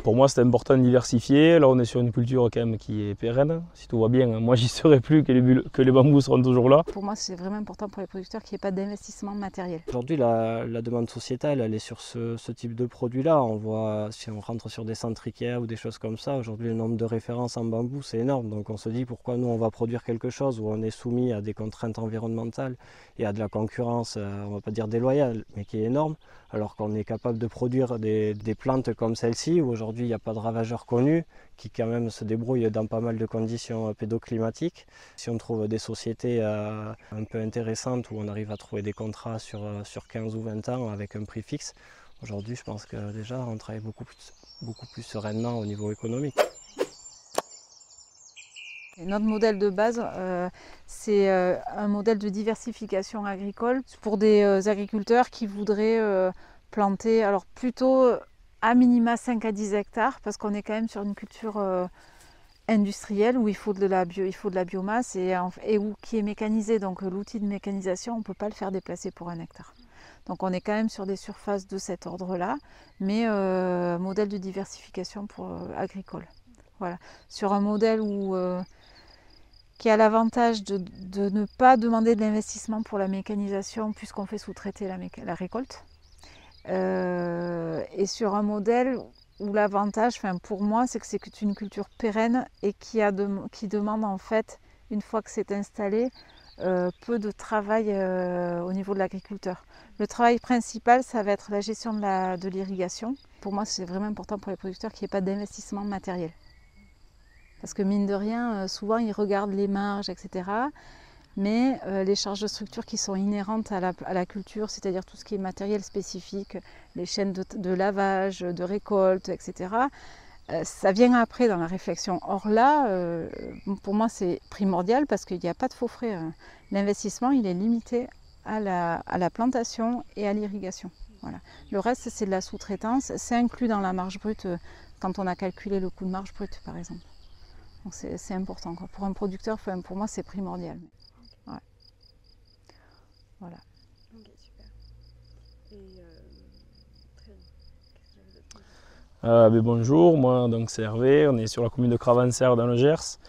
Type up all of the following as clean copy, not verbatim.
Pour moi, c'est important de diversifier. Là, on est sur une culture quand même qui est pérenne. Si tout va bien, moi, j'y serai plus, que les bambous seront toujours là. Pour moi, c'est vraiment important pour les producteurs qu'il n'y ait pas d'investissement matériel. Aujourd'hui, la demande sociétale, elle est sur ce type de produit-là. On voit, si on rentre sur des centres Ikea ou des choses comme ça, aujourd'hui, le nombre de références en bambou, c'est énorme. Donc, on se dit pourquoi nous, on va produire quelque chose où on est soumis à des contraintes environnementales et à de la concurrence, on ne va pas dire déloyale, mais qui est énorme, alors qu'on est capable de produire des plantes comme celle-ci, où aujourd'hui, il n'y a pas de ravageurs connus, qui quand même se débrouillent dans pas mal de conditions pédoclimatiques. Si on trouve des sociétés un peu intéressantes où on arrive à trouver des contrats sur 15 ou 20 ans avec un prix fixe, aujourd'hui je pense que déjà on travaille beaucoup plus sereinement au niveau économique. Et notre modèle de base, c'est un modèle de diversification agricole pour des agriculteurs qui voudraient planter, alors plutôt à minima 5 à 10 hectares, parce qu'on est quand même sur une culture industrielle où il faut de la biomasse et qui est mécanisée. Donc l'outil de mécanisation, on ne peut pas le faire déplacer pour 1 hectare. Donc on est quand même sur des surfaces de cet ordre-là, mais modèle de diversification agricole. Voilà. Sur un modèle qui a l'avantage de ne pas demander de l'investissement pour la mécanisation puisqu'on fait sous-traiter la récolte. Et sur un modèle où l'avantage, pour moi, c'est que c'est une culture pérenne et qui demande en fait, une fois que c'est installé, peu de travail au niveau de l'agriculteur. Le travail principal, ça va être la gestion de l'irrigation. Pour moi, c'est vraiment important pour les producteurs qu'il n'y ait pas d'investissement matériel. Parce que mine de rien, souvent ils regardent les marges, etc. Mais les charges de structure qui sont inhérentes à la culture, c'est-à-dire tout ce qui est matériel spécifique, les chaînes de lavage, de récolte, etc., ça vient après dans la réflexion. Or là, pour moi, c'est primordial parce qu'il n'y a pas de faux frais. L'investissement, il est limité à la plantation et à l'irrigation. Voilà. Le reste, c'est de la sous-traitance. C'est inclus dans la marge brute quand on a calculé le coût de marge brute, par exemple. Donc c'est important, quoi. Pour un producteur, pour moi, c'est primordial. Ouais. Voilà. Ok, super. Et très bien. Qu'est-ce que j'avais d'autre ? Bonjour, moi donc c'est Hervé, on est sur la commune de Cravansères dans le Gers.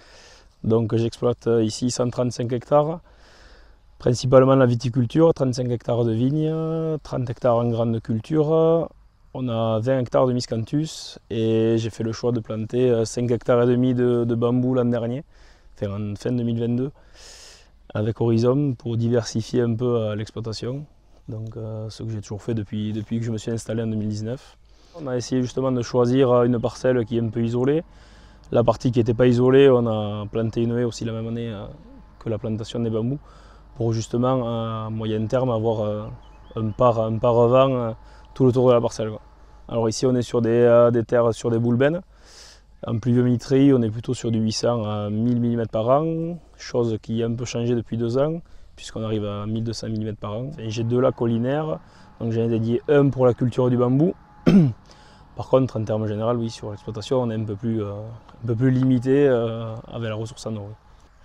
Donc j'exploite ici 135 hectares, principalement la viticulture, 35 hectares de vignes, 30 hectares en grande culture. On a 20 hectares de miscanthus et j'ai fait le choix de planter 5 hectares et demi de bambou l'an dernier, en fin 2022, avec Horizon pour diversifier un peu l'exploitation. Donc ce que j'ai toujours fait depuis que je me suis installé en 2019. On a essayé justement de choisir une parcelle qui est un peu isolée. La partie qui n'était pas isolée, on a planté une haie aussi la même année que la plantation des bambous, pour justement à moyen terme avoir un paravent tout le tour de la parcelle, quoi. Alors ici on est sur des terres sur des boulbènes. En pluviométrie, on est plutôt sur du 800 à 1000 mm par an, chose qui a un peu changé depuis 2 ans, puisqu'on arrive à 1200 mm par an. J'ai 2 lacs collinaires, donc j'en ai dédié un pour la culture du bambou. Par contre, en termes généraux, oui, sur l'exploitation, on est un peu plus limité avec la ressource en eau.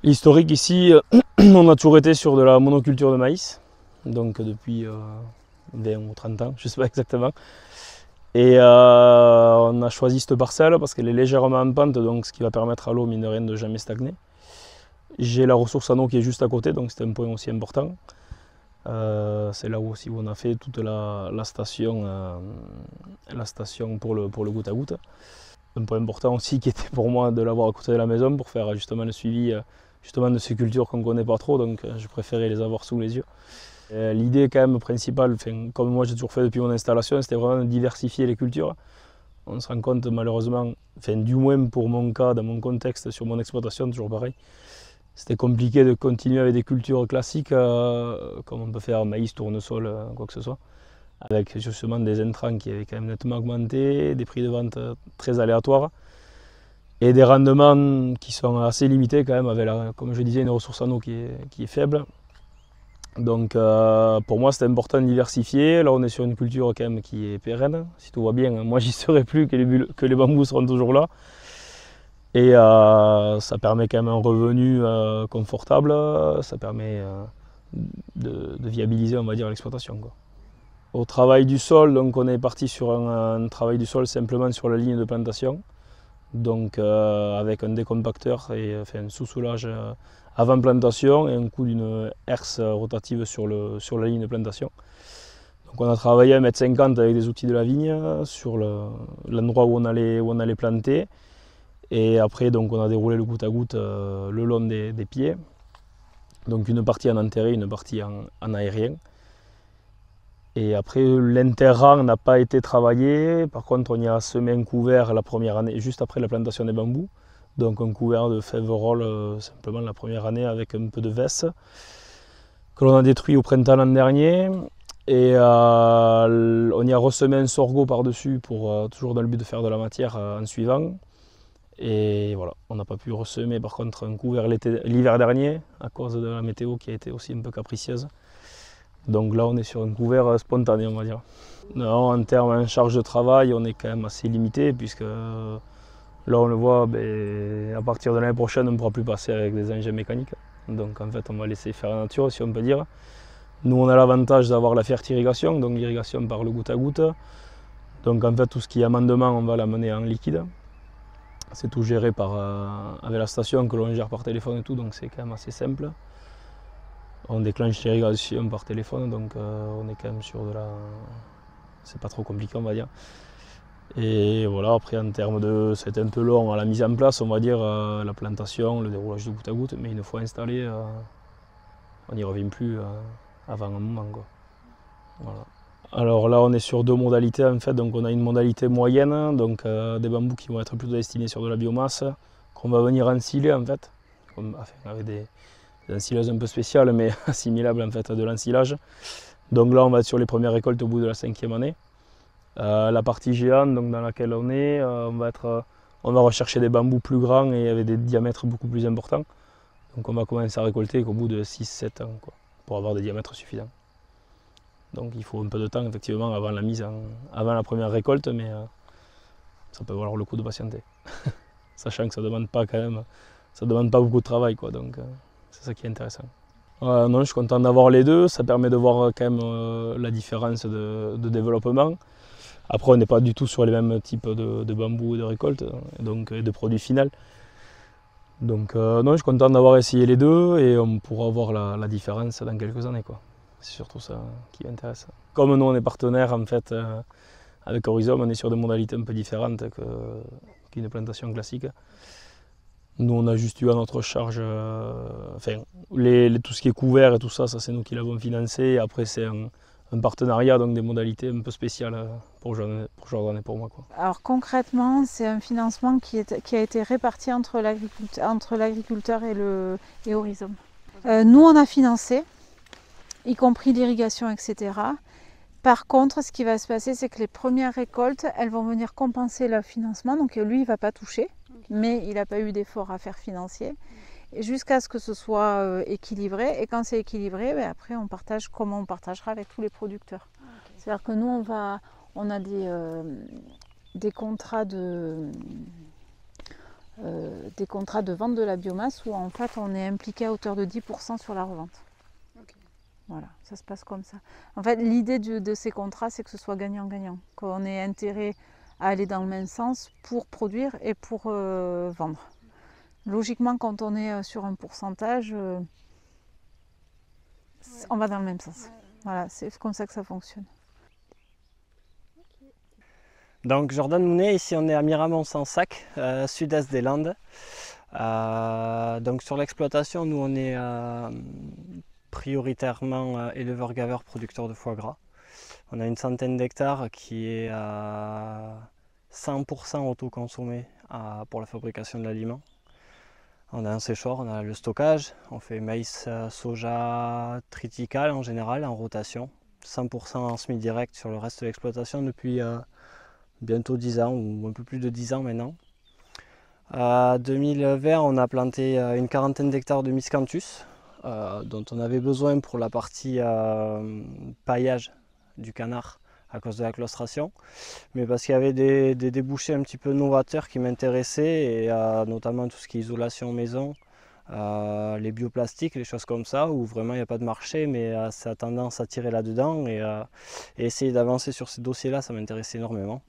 L'historique ici, on a toujours été sur de la monoculture de maïs, donc depuis 20 ou 30 ans, je ne sais pas exactement. Et on a choisi cette parcelle parce qu'elle est légèrement en pente, donc ce qui va permettre à l'eau, mine de rien, de jamais stagner. J'ai la ressource en eau qui est juste à côté, donc c'est un point aussi important. C'est là où aussi on a fait toute la station pour le goutte à goutte. Un point important aussi qui était pour moi de l'avoir à côté de la maison pour faire justement le suivi justement de ces cultures qu'on ne connaît pas trop, donc je préférais les avoir sous les yeux. L'idée quand même principale, comme moi j'ai toujours fait depuis mon installation, c'était vraiment de diversifier les cultures. On se rend compte malheureusement, du moins pour mon cas, dans mon contexte, sur mon exploitation, toujours pareil, c'était compliqué de continuer avec des cultures classiques comme on peut faire maïs, tournesol, quoi que ce soit, avec justement des intrants qui avaient quand même nettement augmenté, des prix de vente très aléatoires et des rendements qui sont assez limités quand même, avec comme je disais, une ressource en eau qui est faible. Donc pour moi c'était important de diversifier. Là on est sur une culture quand même qui est pérenne, si tout va bien, moi j'y serai plus, que les bambous seront toujours là. Et ça permet quand même un revenu confortable, ça permet de viabiliser, on va dire, l'exploitation, quoi. Au travail du sol, donc on est parti sur un travail du sol simplement sur la ligne de plantation, donc avec un décompacteur et enfin, un sous-soulage avant plantation et un coup d'une herse rotative sur la ligne de plantation. Donc on a travaillé à 1,50 m avec des outils de la vigne sur l'endroit où on allait planter. Et après, donc, on a déroulé le goutte à goutte le long des pieds. Donc une partie en enterré, une partie en aérien. Et après, l'interrang n'a pas été travaillé. Par contre, on y a semé un couvert la première année, juste après la plantation des bambous. Donc un couvert de fèves-rolles simplement la première année avec un peu de vesse que l'on a détruit au printemps l'an dernier. Et on y a ressemé un sorgho par-dessus pour toujours dans le but de faire de la matière en suivant. Et voilà, on n'a pas pu ressemer par contre un couvert l'hiver dernier à cause de la météo qui a été aussi un peu capricieuse. Donc là on est sur un couvert spontané on va dire. Non, en termes de charge de travail on est quand même assez limité puisque là on le voit, à partir de l'année prochaine on ne pourra plus passer avec des engins mécaniques. Donc en fait on va laisser faire la nature si on peut dire. Nous on a l'avantage d'avoir la fertirrigation, donc l'irrigation par le goutte à goutte. Donc en fait tout ce qui est amendement on va l'amener en liquide. C'est tout géré avec la station que l'on gère par téléphone et tout, donc c'est quand même assez simple. On déclenche l'irrigation par téléphone, donc on est quand même sur de la... C'est pas trop compliqué on va dire. Et voilà, après en termes de... C'est un peu long à la mise en place, on va dire, la plantation, le déroulage de goutte à goutte, mais une fois installé, on n'y revient plus avant un moment, quoi. Voilà. Alors là on est sur deux modalités en fait, donc on a une modalité moyenne, donc des bambous qui vont être plutôt destinés sur de la biomasse, qu'on va venir ensiler en fait, avec des ensileuses un peu spéciales mais assimilables en fait à de l'ensilage. Donc là on va être sur les premières récoltes au bout de la 5e année. La partie géante donc, dans laquelle on est, on va rechercher des bambous plus grands et avec des diamètres beaucoup plus importants. Donc on va commencer à récolter qu'au bout de 6-7 ans quoi, pour avoir des diamètres suffisants. Donc il faut un peu de temps effectivement avant avant la première récolte, mais ça peut valoir le coup de patienter. Sachant que ça demande pas beaucoup de travail quoi, donc c'est ça qui est intéressant. Non, je suis content d'avoir les deux, ça permet de voir quand même la différence de développement. Après on n'est pas du tout sur les mêmes types de bambous et de récolte, donc, et de produits finaux. Donc non, je suis content d'avoir essayé les deux et on pourra voir la différence dans quelques années, quoi. C'est surtout ça qui m'intéresse. Comme nous on est partenaire en fait avec Horizon, on est sur des modalités un peu différentes qu'une plantation classique. Nous on a juste eu à notre charge, tout ce qui est couvert et tout ça, c'est nous qui l'avons financé. Et après c'est un partenariat, donc des modalités un peu spéciales pour Jordan et pour moi, quoi. Alors concrètement, c'est un financement qui a été réparti entre l'agriculteur et Horizon. Nous on a financé, y compris l'irrigation, etc. Par contre, ce qui va se passer, c'est que les premières récoltes, elles vont venir compenser le financement. Donc lui, il ne va pas toucher, mais il n'a pas eu d'effort à faire financier. Et jusqu'à ce que ce soit équilibré. Et quand c'est équilibré, après on partage comme on partagera avec tous les producteurs. Okay. C'est-à-dire que nous, on a des contrats de vente de la biomasse où en fait on est impliqué à hauteur de 10% sur la revente. Voilà, ça se passe comme ça. En fait, l'idée de ces contrats, c'est que ce soit gagnant-gagnant, qu'on ait intérêt à aller dans le même sens pour produire et pour vendre. Logiquement, quand on est sur un pourcentage, on va dans le même sens. Voilà, c'est comme ça que ça fonctionne. Donc Jordan Mounet, ici on est à Miramont-Sansac, sud-est des Landes. Donc sur l'exploitation, nous on est prioritairement éleveur-gaveur producteur de foie gras. On a une centaine d'hectares qui est à 100% autoconsommé pour la fabrication de l'aliment. On a un séchoir, on a le stockage, on fait maïs, soja, triticale en général en rotation. 100% en semi-direct sur le reste de l'exploitation depuis bientôt 10 ans ou un peu plus de 10 ans maintenant. En 2020, on a planté une quarantaine d'hectares de miscanthus. Dont on avait besoin pour la partie paillage du canard à cause de la claustration, mais parce qu'il y avait des débouchés un petit peu novateurs qui m'intéressaient, et notamment tout ce qui est isolation maison, les bioplastiques, les choses comme ça, où vraiment il n'y a pas de marché, mais ça a tendance à tirer là-dedans. Et essayer d'avancer sur ces dossiers-là, ça m'intéresse énormément.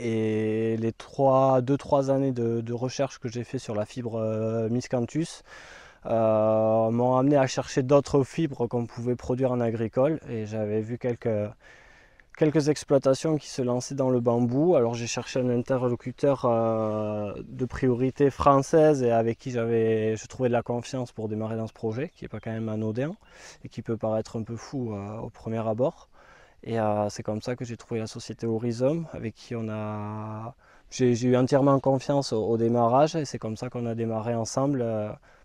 Et les 2-3 années de recherche que j'ai fait sur la fibre Miscanthus m'ont amené à chercher d'autres fibres qu'on pouvait produire en agricole. Et j'avais vu quelques exploitations qui se lançaient dans le bambou. Alors j'ai cherché un interlocuteur de priorité française et avec qui je trouvais de la confiance pour démarrer dans ce projet, qui n'est pas quand même anodin et qui peut paraître un peu fou au premier abord. Et c'est comme ça que j'ai trouvé la société Horizon, avec qui j'ai eu entièrement confiance au démarrage, et c'est comme ça qu'on a démarré ensemble,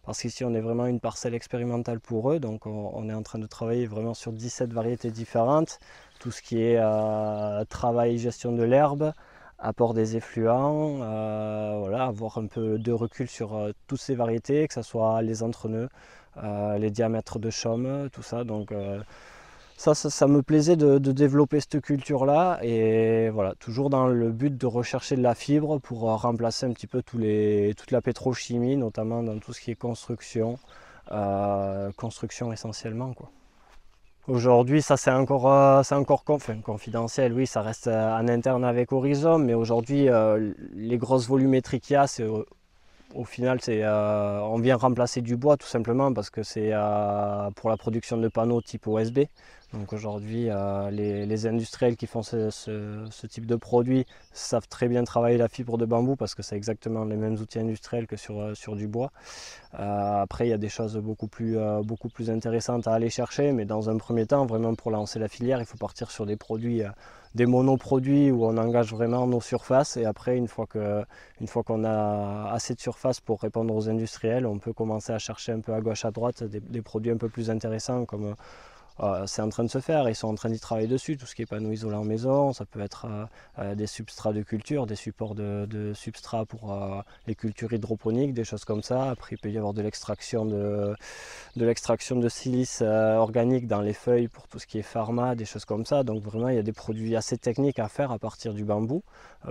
parce qu'ici on est vraiment une parcelle expérimentale pour eux, donc on est en train de travailler vraiment sur 17 variétés différentes, tout ce qui est travail, gestion de l'herbe, apport des effluents, voilà, avoir un peu de recul sur toutes ces variétés, que ce soit les entre-nœuds, les diamètres de chaume, tout ça. Donc, ça me plaisait de développer cette culture-là, et voilà, toujours dans le but de rechercher de la fibre pour remplacer un petit peu toute la pétrochimie, notamment dans tout ce qui est construction essentiellement, quoi. Aujourd'hui, ça c'est encore confidentiel, oui, ça reste en interne avec Horizon, mais aujourd'hui, les grosses volumétries qu'il y a, au final, on vient remplacer du bois tout simplement parce que c'est pour la production de panneaux type OSB. Donc aujourd'hui, les industriels qui font ce type de produit savent très bien travailler la fibre de bambou parce que c'est exactement les mêmes outils industriels que sur du bois. Après, il y a des choses beaucoup plus intéressantes à aller chercher, mais dans un premier temps, vraiment pour lancer la filière, il faut partir sur des produits, des monoproduits où on engage vraiment nos surfaces, et après, une fois qu'on a assez de surface pour répondre aux industriels, on peut commencer à chercher un peu à gauche à droite des produits un peu plus intéressants comme c'est en train de se faire, ils sont en train d'y travailler dessus, tout ce qui est panneaux isolants maison, ça peut être des substrats de culture, des supports de substrats pour les cultures hydroponiques, des choses comme ça. Après il peut y avoir de l'extraction de silice organique dans les feuilles pour tout ce qui est pharma, des choses comme ça. Donc vraiment il y a des produits assez techniques à faire à partir du bambou,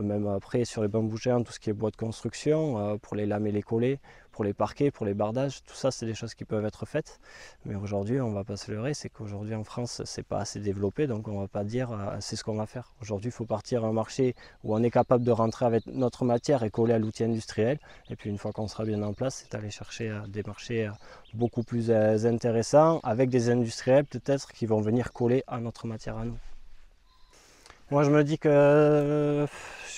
même après sur les bambous géants, tout ce qui est bois de construction, pour les lames et les collets, pour les parquets, pour les bardages, tout ça c'est des choses qui peuvent être faites. Mais aujourd'hui, on ne va pas se leurrer, c'est qu'aujourd'hui en France, c'est pas assez développé, donc on ne va pas dire c'est ce qu'on va faire. Aujourd'hui, il faut partir à un marché où on est capable de rentrer avec notre matière et coller à l'outil industriel. Et puis une fois qu'on sera bien en place, c'est aller chercher des marchés beaucoup plus intéressants, avec des industriels peut-être qui vont venir coller à notre matière à nous. Moi je me dis que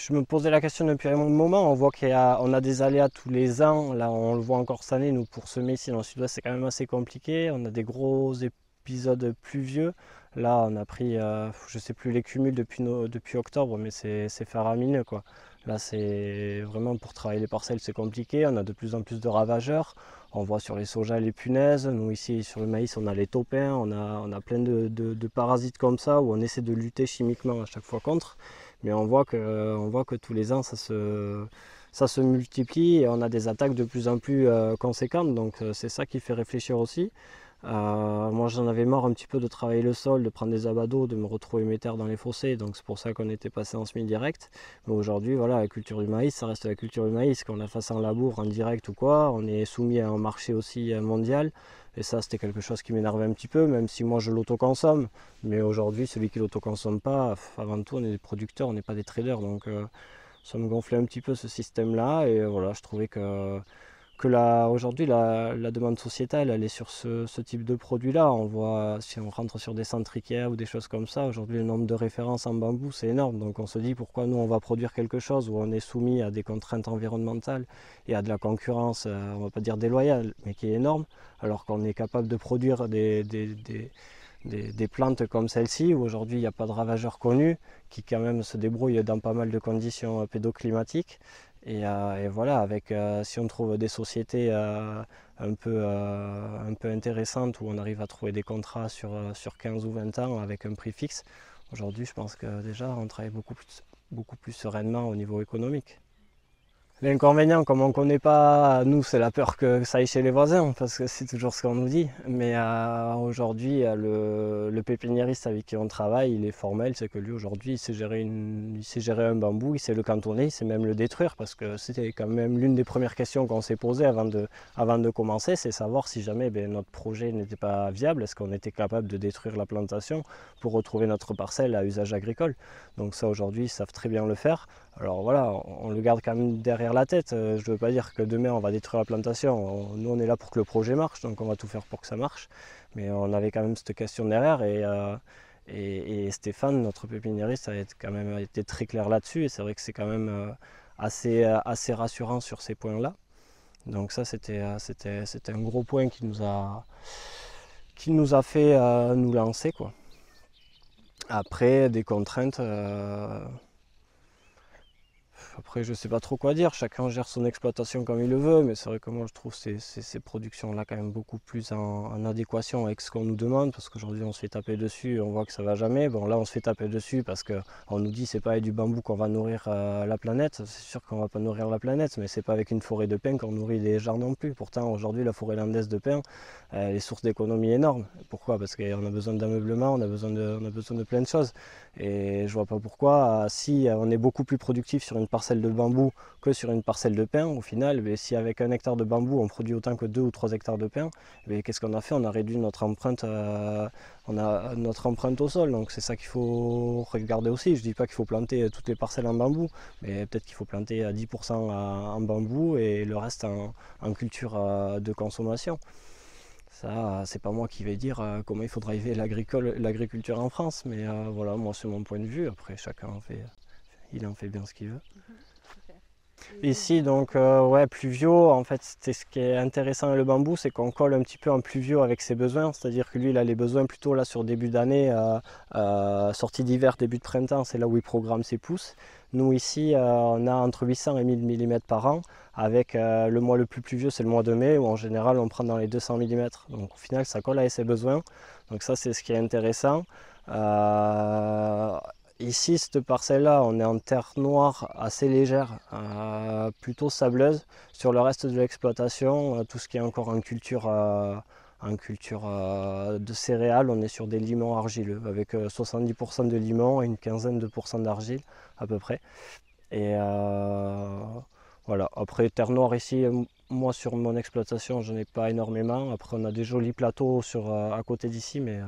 je me posais la question depuis un moment, on voit qu'on a des aléas tous les ans, là on le voit encore cette année, nous pour semer ici dans le sud-ouest c'est quand même assez compliqué, on a des gros épisodes pluvieux, là on a pris, je sais plus les cumuls depuis octobre, mais c'est faramineux quoi. Là c'est vraiment pour travailler les parcelles c'est compliqué, on a de plus en plus de ravageurs, on voit sur les sojas les punaises, nous ici sur le maïs on a les taupins, on a plein de parasites comme ça où on essaie de lutter chimiquement à chaque fois contre, mais on voit que tous les ans ça se multiplie et on a des attaques de plus en plus conséquentes, donc c'est ça qui fait réfléchir aussi. Moi j'en avais marre un petit peu de travailler le sol, de prendre des abados, de me retrouver mes terres dans les fossés, donc c'est pour ça qu'on était passé en semi-direct. Mais aujourd'hui voilà, la culture du maïs, ça reste la culture du maïs, qu'on la fasse en labour, en direct ou quoi, on est soumis à un marché aussi mondial, et ça c'était quelque chose qui m'énervait un petit peu, même si moi je l'autoconsomme, mais aujourd'hui celui qui l'autoconsomme pas, avant tout on est des producteurs, on n'est pas des traders, donc ça me gonflait un petit peu ce système là, et voilà, je trouvais que aujourd'hui la demande sociétale elle est sur ce type de produit là. On voit si on rentre sur des centres Ikea ou des choses comme ça, aujourd'hui le nombre de références en bambou c'est énorme, donc on se dit pourquoi nous on va produire quelque chose où on est soumis à des contraintes environnementales et à de la concurrence, on va pas dire déloyale, mais qui est énorme, alors qu'on est capable de produire des plantes comme celle-ci où aujourd'hui il n'y a pas de ravageurs connus qui quand même se débrouillent dans pas mal de conditions pédoclimatiques. Et voilà, si on trouve des sociétés un peu intéressantes où on arrive à trouver des contrats sur 15 ou 20 ans avec un prix fixe, aujourd'hui je pense que déjà on travaille beaucoup plus sereinement au niveau économique. L'inconvénient, comme on ne connaît pas, nous, c'est la peur que ça aille chez les voisins, parce que c'est toujours ce qu'on nous dit. Mais aujourd'hui, le pépiniériste avec qui on travaille, il est formel, c'est que lui, aujourd'hui, il sait gérer un bambou, il sait le cantonner, il sait même le détruire, parce que c'était quand même l'une des premières questions qu'on s'est posées avant de commencer, c'est savoir si jamais notre projet n'était pas viable, est-ce qu'on était capable de détruire la plantation pour retrouver notre parcelle à usage agricole. Donc ça, aujourd'hui, ils savent très bien le faire. Alors voilà, on le garde quand même derrière la tête. Je ne veux pas dire que demain on va détruire la plantation. Nous on est là pour que le projet marche, donc on va tout faire pour que ça marche. Mais on avait quand même cette question derrière et Stéphane, notre pépiniériste, a quand même été très clair là-dessus. Et c'est vrai que c'est quand même assez rassurant sur ces points-là. Donc ça c'était un gros point qui nous a fait nous lancer, quoi. Après des contraintes. Après, je ne sais pas trop quoi dire, chacun gère son exploitation comme il le veut, mais c'est vrai que moi je trouve ces productions-là quand même beaucoup plus en adéquation avec ce qu'on nous demande, parce qu'aujourd'hui on se fait taper dessus, on voit que ça va jamais. Bon, là on se fait taper dessus parce qu'on nous dit c'est pas avec du bambou qu'on va nourrir la planète. C'est sûr qu'on va pas nourrir la planète, mais c'est pas avec une forêt de pins qu'on nourrit les gens non plus. Pourtant aujourd'hui la forêt landaise de pins est source d'économie énorme. Pourquoi? Parce qu'on a besoin d'ameublement, on a besoin de plein de choses. Et je vois pas pourquoi, si on est beaucoup plus productif sur une parcelle de bambou que sur une parcelle de pin, au final, si avec 1 hectare de bambou on produit autant que 2 ou 3 hectares de pin, qu'est-ce qu'on a fait? On a réduit notre empreinte au sol. Donc c'est ça qu'il faut regarder aussi. Je dis pas qu'il faut planter toutes les parcelles en bambou, mais peut-être qu'il faut planter 10% en bambou et le reste en culture de consommation. Ça, c'est pas moi qui vais dire comment il faudra élever l'agriculture en France, mais voilà, moi c'est mon point de vue. Après, chacun il en fait bien ce qu'il veut. Ici, donc, ouais, pluvio, en fait, ce qui est intéressant avec le bambou, c'est qu'on colle un petit peu en pluvio avec ses besoins, c'est-à-dire que lui, il a les besoins plutôt là sur début d'année, sortie d'hiver, début de printemps, c'est là où il programme ses pousses. Nous, ici, on a entre 800 et 1000 mm par an, avec le mois le plus pluvieux, c'est le mois de mai, où en général, on prend dans les 200 mm. Donc, au final, ça colle avec ses besoins. Donc, ça, c'est ce qui est intéressant. Ici, cette parcelle-là, on est en terre noire assez légère, plutôt sableuse. Sur le reste de l'exploitation, tout ce qui est encore en culture de céréales, on est sur des limons argileux, avec 70% de limons et une quinzaine de pourcents d'argile à peu près. Et voilà, après terre noire ici, moi sur mon exploitation, je n'ai pas énormément. Après on a des jolis plateaux à côté d'ici, mais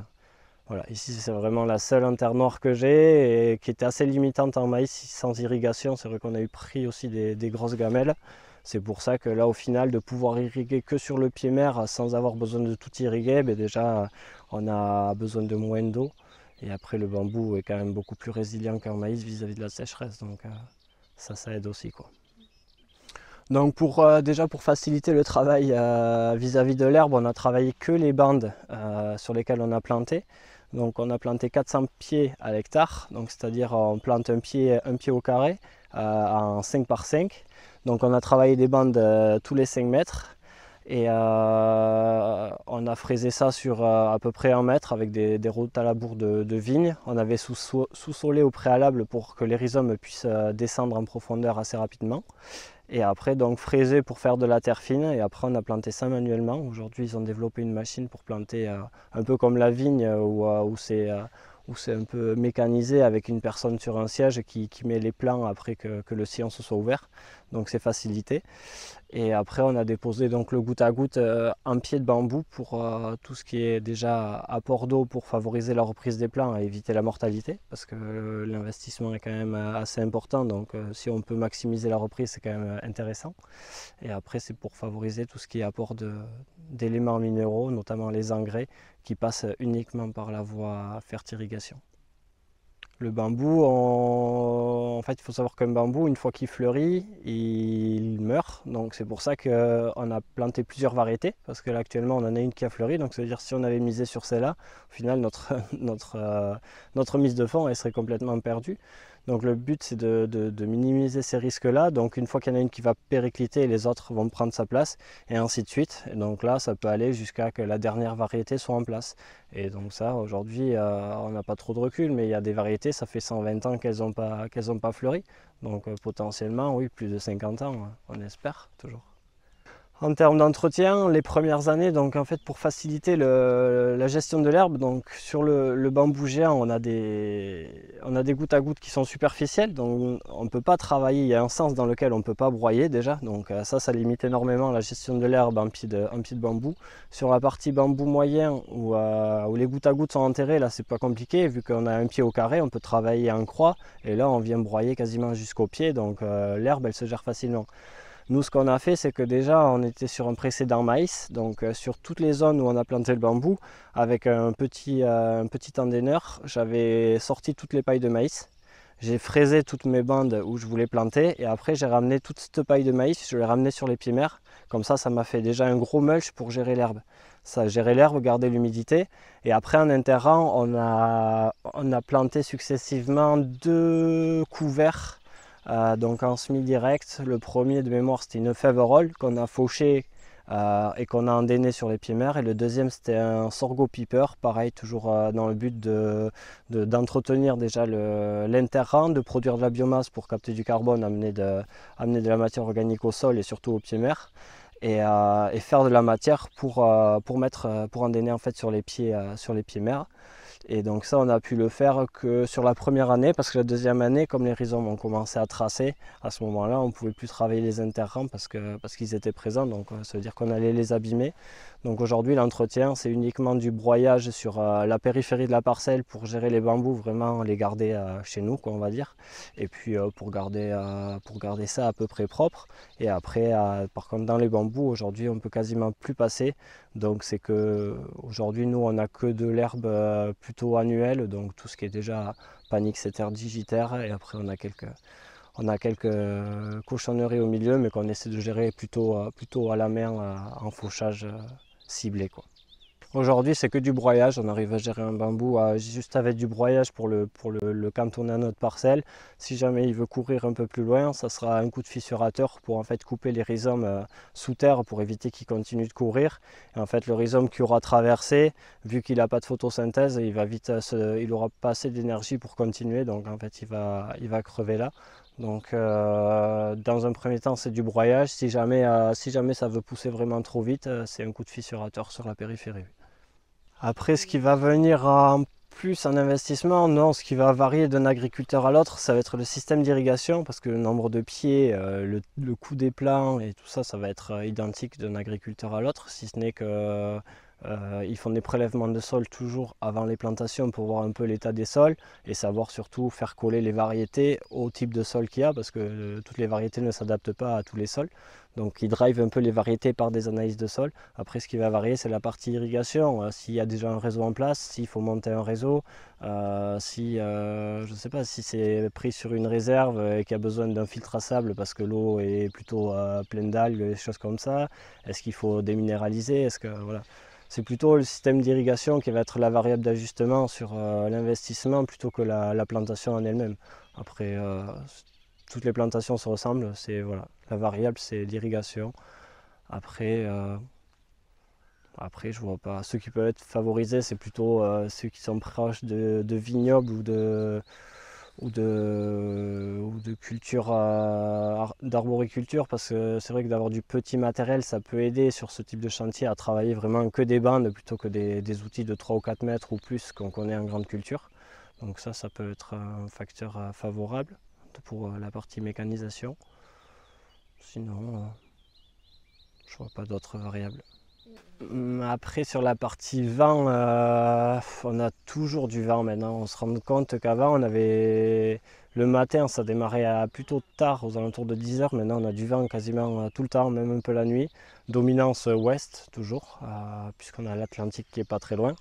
voilà, ici c'est vraiment la seule en terre noire que j'ai et qui était assez limitante en maïs sans irrigation. C'est vrai qu'on a eu pris aussi des grosses gamelles. C'est pour ça que là au final de pouvoir irriguer que sur le pied-mer sans avoir besoin de tout irriguer, déjà on a besoin de moins d'eau. Et après le bambou est quand même beaucoup plus résilient qu'un maïs vis-à-vis de la sécheresse. Donc ça aide aussi, quoi. Donc déjà pour faciliter le travail vis-à-vis de l'herbe, on a travaillé que les bandes sur lesquelles on a planté. Donc on a planté 400 pieds à l'hectare, donc c'est-à-dire on plante un pied au carré en 5 par 5. Donc on a travaillé des bandes tous les 5 mètres et on a fraisé ça sur à peu près 1 mètre avec des routes à labour de vigne. On avait sous-solé au préalable pour que les rhizomes puissent descendre en profondeur assez rapidement. Et après donc fraisé pour faire de la terre fine et après on a planté ça manuellement. Aujourd'hui ils ont développé une machine pour planter un peu comme la vigne où c'est un peu mécanisé avec une personne sur un siège qui met les plants après que le sillon se soit ouvert. Donc c'est facilité. Et après on a déposé donc le goutte à goutte en pied de bambou pour tout ce qui est déjà apport d'eau pour favoriser la reprise des plants et éviter la mortalité parce que l'investissement est quand même assez important, donc si on peut maximiser la reprise c'est quand même intéressant. Et après c'est pour favoriser tout ce qui est apport d'éléments minéraux, notamment les engrais qui passent uniquement par la voie fertirigation. Le bambou, en fait, il faut savoir qu'un bambou, une fois qu'il fleurit, il meurt. Donc c'est pour ça qu'on a planté plusieurs variétés, parce que là actuellement on en a une qui a fleuri. Donc ça veut dire que si on avait misé sur celle-là, au final notre mise de fond elle serait complètement perdue. Donc le but c'est de minimiser ces risques-là. Donc une fois qu'il y en a une qui va péricliter, les autres vont prendre sa place, et ainsi de suite. Et donc là ça peut aller jusqu'à que la dernière variété soit en place. Et donc ça, aujourd'hui, on n'a pas trop de recul, mais il y a des variétés, ça fait 120 ans qu'elles n'ont pas fleuri. Donc potentiellement, oui, plus de 50 ans, on espère toujours. En termes d'entretien, les premières années, donc en fait pour faciliter la gestion de l'herbe, donc sur le bambou géant, on a des gouttes à gouttes qui sont superficielles, donc on ne peut pas travailler, il y a un sens dans lequel on ne peut pas broyer déjà, donc ça limite énormément la gestion de l'herbe en pied de bambou. Sur la partie bambou moyen où les gouttes à gouttes sont enterrées, là c'est pas compliqué, vu qu'on a un pied au carré, on peut travailler en croix, et là on vient broyer quasiment jusqu'au pied, donc l'herbe elle se gère facilement. Nous, ce qu'on a fait, c'est que déjà, on était sur un précédent maïs, donc sur toutes les zones où on a planté le bambou, avec un petit endaineur, j'avais sorti toutes les pailles de maïs. J'ai fraisé toutes mes bandes où je voulais planter, et après j'ai ramené toute cette paille de maïs, je l'ai ramenée sur les pieds mères. Comme ça m'a fait déjà un gros mulch pour gérer l'herbe. Ça gérer l'herbe, garder l'humidité, et après en interrant, on a planté successivement 2 couverts. Donc en semi-direct, le premier de mémoire c'était une Faverolles qu'on a fauché et qu'on a endainé sur les pieds mères, et le deuxième c'était un sorgho piper, pareil toujours dans le but d'entretenir déjà l'interrang, de produire de la biomasse pour capter du carbone, amener de la matière organique au sol et surtout aux pieds mères, et faire de la matière pour endainer en fait sur les pieds mères. Et donc ça, on a pu le faire que sur la première année, parce que la deuxième année, comme les rhizomes ont commencé à tracer, à ce moment-là, on ne pouvait plus travailler les interrangs parce qu'ils étaient présents, donc ça veut dire qu'on allait les abîmer. Donc aujourd'hui, l'entretien, c'est uniquement du broyage sur la périphérie de la parcelle pour gérer les bambous, vraiment les garder chez nous, quoi, on va dire. Et puis pour garder ça à peu près propre. Et après, par contre, dans les bambous, aujourd'hui, on ne peut quasiment plus passer. Donc c'est que aujourd'hui, nous, on n'a que de l'herbe plutôt annuelle, donc tout ce qui est déjà Panixeter digitaire, et après on a quelques cochonneries au milieu, mais qu'on essaie de gérer plutôt à la main en fauchage ciblé, quoi. Aujourd'hui, c'est que du broyage. On arrive à gérer un bambou juste avec du broyage pour le cantonner à notre parcelle. Si jamais il veut courir un peu plus loin, ça sera un coup de fissurateur pour en fait couper les rhizomes sous terre pour éviter qu'il continue de courir. Et en fait, le rhizome qui aura traversé, vu qu'il n'a pas de photosynthèse, il n'aura pas assez d'énergie pour continuer. Donc en fait, il va crever là. Donc dans un premier temps, c'est du broyage. Si jamais ça veut pousser vraiment trop vite, c'est un coup de fissurateur sur la périphérie. Après, ce qui va venir en plus en investissement, non, ce qui va varier d'un agriculteur à l'autre, ça va être le système d'irrigation, parce que le nombre de pieds, le coût des plants et tout ça, ça va être identique d'un agriculteur à l'autre, si ce n'est que ils font des prélèvements de sol toujours avant les plantations pour voir un peu l'état des sols et savoir surtout faire coller les variétés au type de sol qu'il y a, parce que toutes les variétés ne s'adaptent pas à tous les sols. Donc ils drivent un peu les variétés par des analyses de sol. Après, ce qui va varier, c'est la partie irrigation. S'il y a déjà un réseau en place, s'il faut monter un réseau, je ne sais pas si c'est pris sur une réserve et qu'il y a besoin d'un filtre à sable parce que l'eau est plutôt pleine d'algues, des choses comme ça. Est-ce qu'il faut déminéraliser? Voilà. C'est plutôt le système d'irrigation qui va être la variable d'ajustement sur l'investissement plutôt que la plantation en elle-même. Après, toutes les plantations se ressemblent, voilà, la variable c'est l'irrigation. Après, je vois pas. Ceux qui peuvent être favorisés, c'est plutôt ceux qui sont proches de vignobles ou de culture, d'arboriculture, parce que c'est vrai que d'avoir du petit matériel, ça peut aider sur ce type de chantier à travailler vraiment que des bandes plutôt que des outils de 3 ou 4 mètres ou plus qu'on connaît en grande culture. Donc ça peut être un facteur favorable pour la partie mécanisation. Sinon, je vois pas d'autres variables. Après, sur la partie vent, on a toujours du vent maintenant. On se rend compte qu'avant, on avait le matin, ça démarrait plutôt tard, aux alentours de 10 h. Maintenant, on a du vent quasiment tout le temps, même un peu la nuit. Dominance ouest, toujours, puisqu'on a l'Atlantique qui est pas très loin.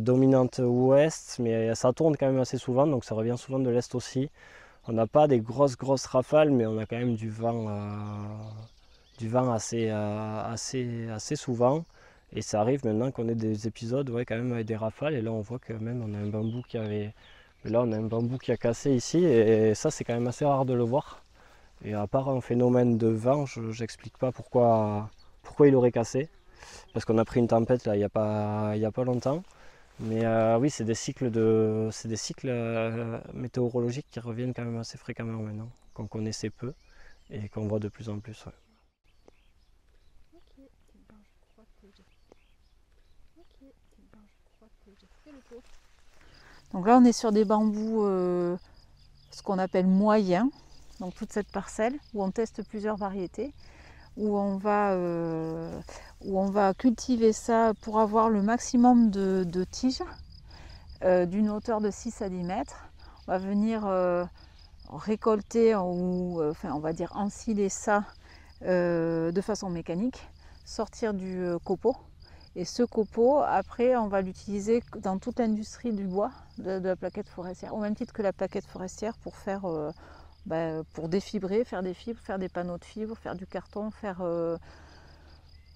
Dominante ouest, mais ça tourne quand même assez souvent, donc ça revient souvent de l'est aussi. On n'a pas des grosses rafales, mais on a quand même du vent assez souvent, et ça arrive maintenant qu'on ait des épisodes quand même avec des rafales, et là on voit que même on a un bambou qui a cassé ici, et ça c'est quand même assez rare de le voir. Et à part un phénomène de vent, je n'explique pas pourquoi il aurait cassé. parce qu'on a pris une tempête là, il y a pas longtemps. Mais oui, c'est des cycles météorologiques qui reviennent quand même assez fréquemment maintenant, qu'on connaissait peu et qu'on voit de plus en plus. Ouais. Ok, eh ben, je crois que j'ai fait le tour. Donc là, on est sur des bambous, ce qu'on appelle moyens, donc toute cette parcelle où on teste plusieurs variétés, où on va cultiver ça pour avoir le maximum de tiges d'une hauteur de 6 à 10 mètres. On va venir récolter ou on va dire ensiler ça de façon mécanique, sortir du copeau. Et ce copeau, après, on va l'utiliser dans toute l'industrie du bois, de la plaquette forestière, au même titre que la plaquette forestière pour faire, pour défibrer, faire des fibres, faire des panneaux de fibres, faire du carton, faire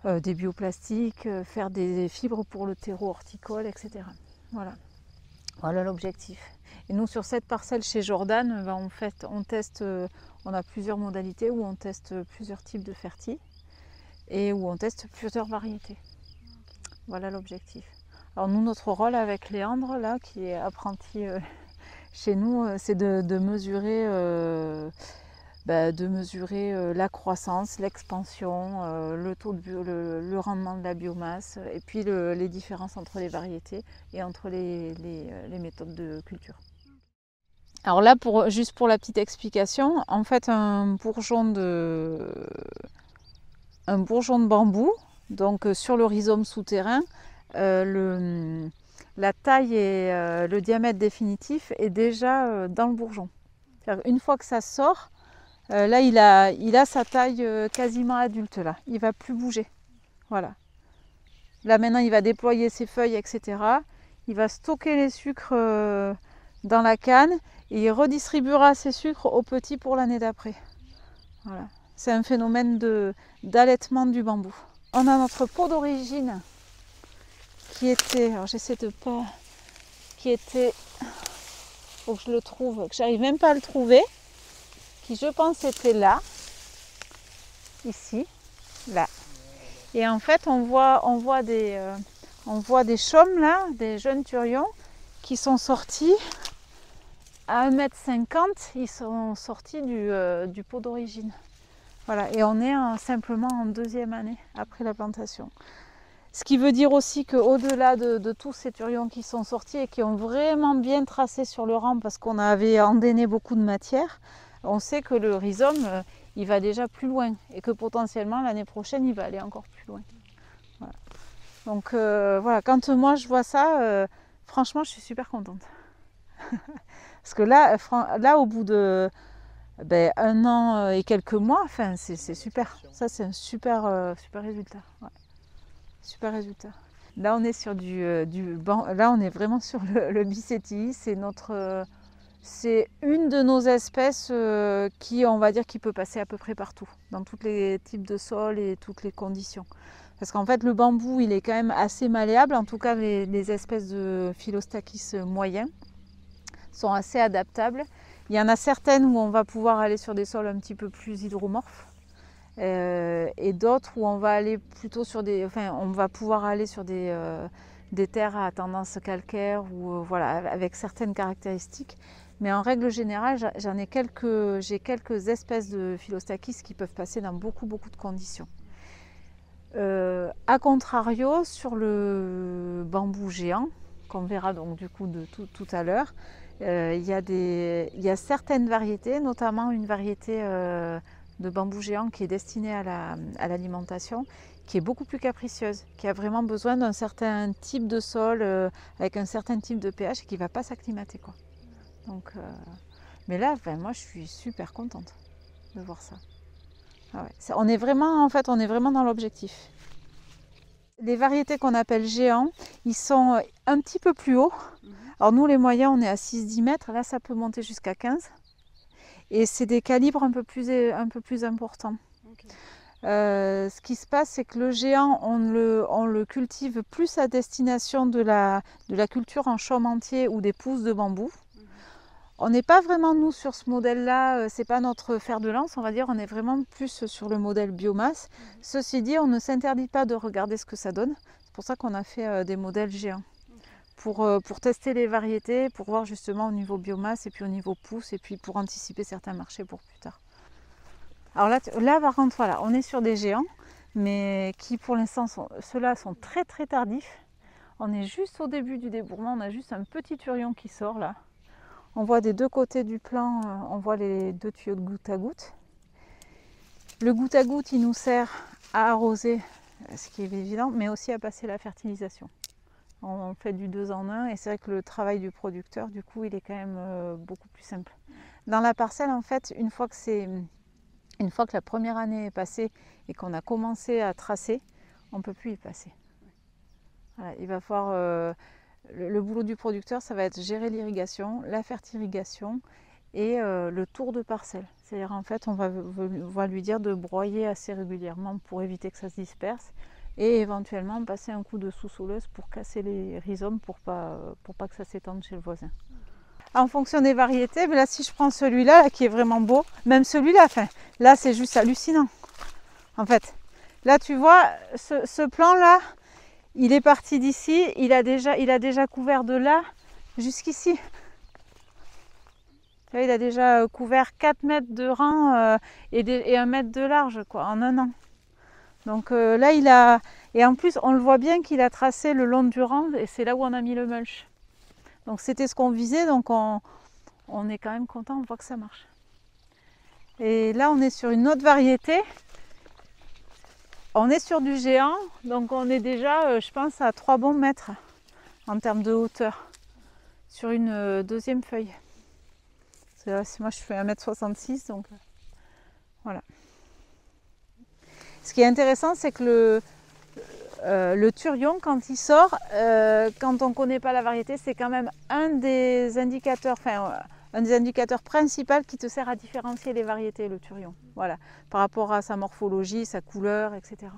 des bioplastiques, faire des fibres pour le terreau horticole, etc. Voilà l'objectif. Et nous, sur cette parcelle chez Jordan, en fait, on teste, on a plusieurs modalités où on teste plusieurs types de fertiles et où on teste plusieurs variétés. Voilà l'objectif. Alors nous, notre rôle avec Léandre, là, qui est apprenti chez nous, c'est de mesurer, la croissance, l'expansion, le rendement de la biomasse et puis les différences entre les variétés et entre les méthodes de culture. Alors là, juste pour la petite explication, en fait, un bourgeon de bambou, donc sur le rhizome souterrain, la taille et le diamètre définitif est déjà dans le bourgeon. Une fois que ça sort, là il a sa taille quasiment adulte là. Il ne va plus bouger. Voilà. Là maintenant il va déployer ses feuilles, etc. Il va stocker les sucres dans la canne et il redistribuera ses sucres aux petits pour l'année d'après. Voilà. C'est un phénomène d'allaitement du bambou. On a notre pot d'origine qui était, alors j'essaie de pas, qui était, faut que je le trouve, que j'arrive même pas à le trouver, qui je pense était là, ici, là. Et en fait on voit des chaumes là, des jeunes turions qui sont sortis à 1,50 m, ils sont sortis du pot d'origine. Voilà, et on est simplement en 2e année après la plantation. Ce qui veut dire aussi qu'au-delà de tous ces turions qui sont sortis et qui ont vraiment bien tracé sur le rang parce qu'on avait endainé beaucoup de matière, on sait que le rhizome, il va déjà plus loin et que potentiellement l'année prochaine, il va aller encore plus loin. Voilà. Donc voilà, quand moi je vois ça, franchement, je suis super contente. Parce que là, au bout de 1 an et quelques mois, enfin, c'est super. Ça, c'est un super résultat. Ouais. Super résultat. Là, on est sur là, on est vraiment sur le Bicetii. C'est une de nos espèces qui, on va dire, qui peut passer à peu près partout, dans tous les types de sols et toutes les conditions. Parce qu'en fait, le bambou, il est quand même assez malléable. En tout cas, les espèces de Philostachys moyens sont assez adaptables. Il y en a certaines où on va pouvoir aller sur des sols un petit peu plus hydromorphes et d'autres où on va aller plutôt sur on va pouvoir aller sur des terres à tendance calcaire ou voilà, avec certaines caractéristiques. Mais en règle générale, j'ai quelques espèces de Philostachys qui peuvent passer dans beaucoup de conditions. A contrario, sur le bambou géant, qu'on verra donc du coup tout à l'heure, il y a certaines variétés, notamment une variété de bambou géant qui est destinée à l'alimentation, qui est beaucoup plus capricieuse, qui a vraiment besoin d'un certain type de sol avec un certain type de pH et qui ne va pas s'acclimater, quoi. Donc, mais là, moi, je suis super contente de voir ça. Ah ouais. On est vraiment dans l'objectif. Les variétés qu'on appelle géants, ils sont un petit peu plus hauts. Alors nous, les moyens, on est à 6-10 mètres. Là, ça peut monter jusqu'à 15. Et c'est des calibres un peu plus importants. Okay. Ce qui se passe, c'est que le géant, on le cultive plus à destination de la culture en chaume entier ou des pousses de bambou. On n'est pas vraiment, nous, sur ce modèle-là, c'est pas notre fer de lance, on va dire, on est vraiment plus sur le modèle biomasse. Ceci dit, on ne s'interdit pas de regarder ce que ça donne. C'est pour ça qu'on a fait des modèles géants. Pour tester les variétés, pour voir justement au niveau biomasse et puis au niveau pousse, et puis pour anticiper certains marchés pour plus tard. Alors là par contre, voilà, on est sur des géants, mais qui pour l'instant, ceux-là sont très très tardifs. On est juste au début du débourrement, on a juste un petit turion qui sort là. On voit des deux côtés du plan, on voit les deux tuyaux de goutte à goutte. Le goutte à goutte, il nous sert à arroser, ce qui est évident, mais aussi à passer la fertilisation. On fait du 2 en 1 et c'est vrai que le travail du producteur, du coup, il est quand même beaucoup plus simple. Dans la parcelle, en fait, une fois que la première année est passée et qu'on a commencé à tracer, on ne peut plus y passer. Voilà, il va falloir... le boulot du producteur, ça va être gérer l'irrigation, la fertirrigation et le tour de parcelle. C'est-à-dire, en fait, on va lui dire de broyer assez régulièrement pour éviter que ça se disperse et éventuellement passer un coup de sous-soleuse pour casser les rhizomes pour pas que ça s'étende chez le voisin. En fonction des variétés, mais là si je prends celui-là là, qui est vraiment beau, même celui-là, enfin, là c'est juste hallucinant. En fait, là tu vois, ce plan-là, il est parti d'ici, il a déjà couvert de là jusqu'ici. Il a déjà couvert 4 mètres de rang et 1 mètre de large quoi, en un an. Donc là, il a... Et en plus, on le voit bien qu'il a tracé le long du rang et c'est là où on a mis le mulch. Donc c'était ce qu'on visait, donc on est quand même content, on voit que ça marche. Et là, on est sur une autre variété. On est sur du géant, donc on est déjà, je pense, à 3 bons mètres en termes de hauteur sur une deuxième feuille. Moi, je fais 1m66, donc voilà. Ce qui est intéressant, c'est que le turion, quand il sort, quand on ne connaît pas la variété, c'est quand même un des indicateurs principaux qui te sert à différencier les variétés, le turion. Voilà, par rapport à sa morphologie, sa couleur, etc.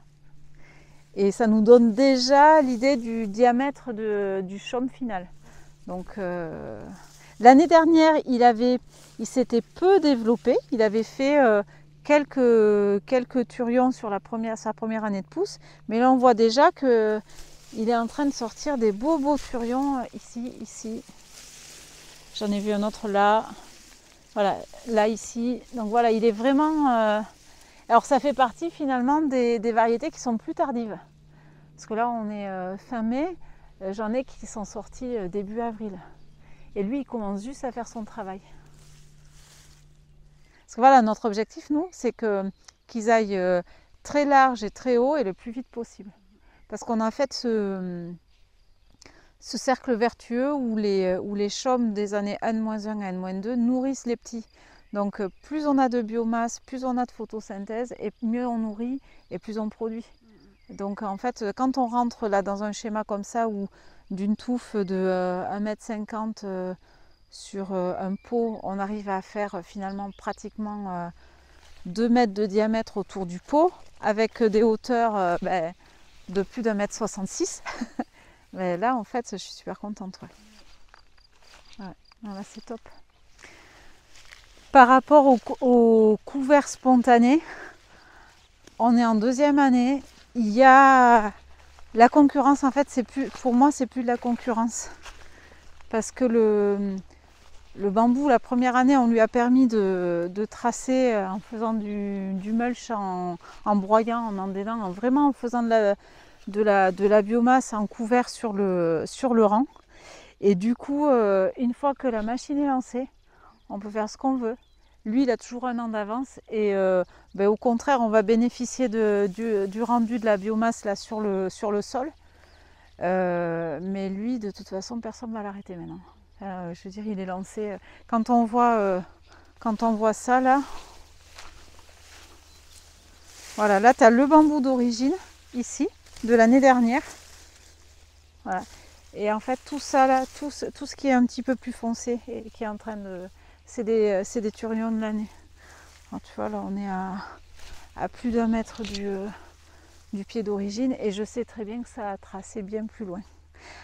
Et ça nous donne déjà l'idée du diamètre du chaume final. Donc, l'année dernière, il s'était peu développé. Il avait fait quelques turions sur sa première année de pousse, mais là on voit déjà qu'il est en train de sortir des beaux turions ici. J'en ai vu un autre là, voilà, là ici. Donc voilà, il est vraiment... Alors ça fait partie finalement des variétés qui sont plus tardives. Parce que là on est fin mai, j'en ai qui sont sortis début avril. Et lui il commence juste à faire son travail. Parce que voilà, notre objectif, nous, c'est qu'ils aillent très large et très haut et le plus vite possible. Parce qu'on a en fait ce cercle vertueux où les chaumes des années N-1 à N-2 nourrissent les petits. Donc plus on a de biomasse, plus on a de photosynthèse, et mieux on nourrit et plus on produit. Donc en fait, quand on rentre là dans un schéma comme ça, où d'une touffe de 1,50 m sur un pot, on arrive à faire finalement pratiquement 2 mètres de diamètre autour du pot, avec des hauteurs de plus d'1,66 m. Mais là, en fait, je suis super contente. Ouais. Là, c'est top. Par rapport au couvert spontané, on est en deuxième année. Il y a la concurrence, en fait, pour moi, c'est plus de la concurrence. Parce que le bambou, la première année, on lui a permis de tracer en faisant du mulch, en broyant, en endénant, vraiment en faisant de la biomasse en couvert sur le rang. Et du coup, une fois que la machine est lancée, on peut faire ce qu'on veut. Lui, il a toujours un an d'avance et au contraire, on va bénéficier du rendu de la biomasse là, sur le sol. Mais lui, de toute façon, personne ne va l'arrêter maintenant. Je veux dire, il est lancé. Quand on voit ça là, voilà, là tu as le bambou d'origine, ici, de l'année dernière. Voilà. Et en fait, tout ça là, tout ce qui est un petit peu plus foncé et qui est en train de. C'est des turions de l'année. Tu vois, là on est à plus d'1 mètre du pied d'origine et je sais très bien que ça a tracé bien plus loin.